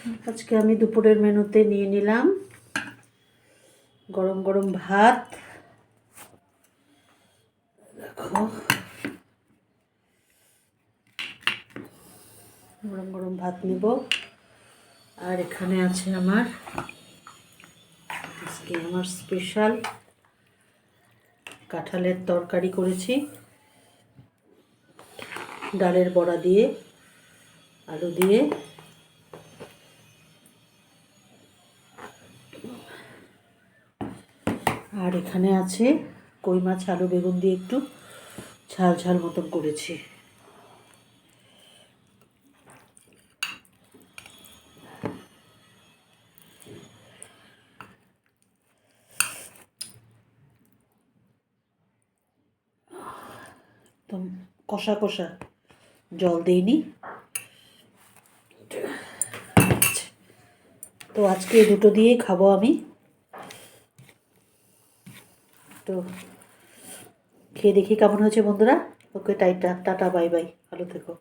আজকে আমি দুপুরের মেনুতে নিয়ে নিলাম গরম গরম ভাত। দেখো গরম গরম ভাত নিব। আর এখানে আছে আমার আজকে আমার স্পেশাল কাঁঠালের তরকারি করেছি, ডালের বড়া দিয়ে, আলু দিয়ে। আর এখানে আছে কই মাছ আলু বেগুন দিয়ে একটু ঝাল ঝাল মতন করেছি। একদম কষা কষা, জল দিইনি। তো আজকে দুটো দিয়েই খাবো আমি। তো খেয়ে দেখি কেমন হয়েছে বন্ধুরা। ওকে টাটা, বাই বাই, ভালো থেকো।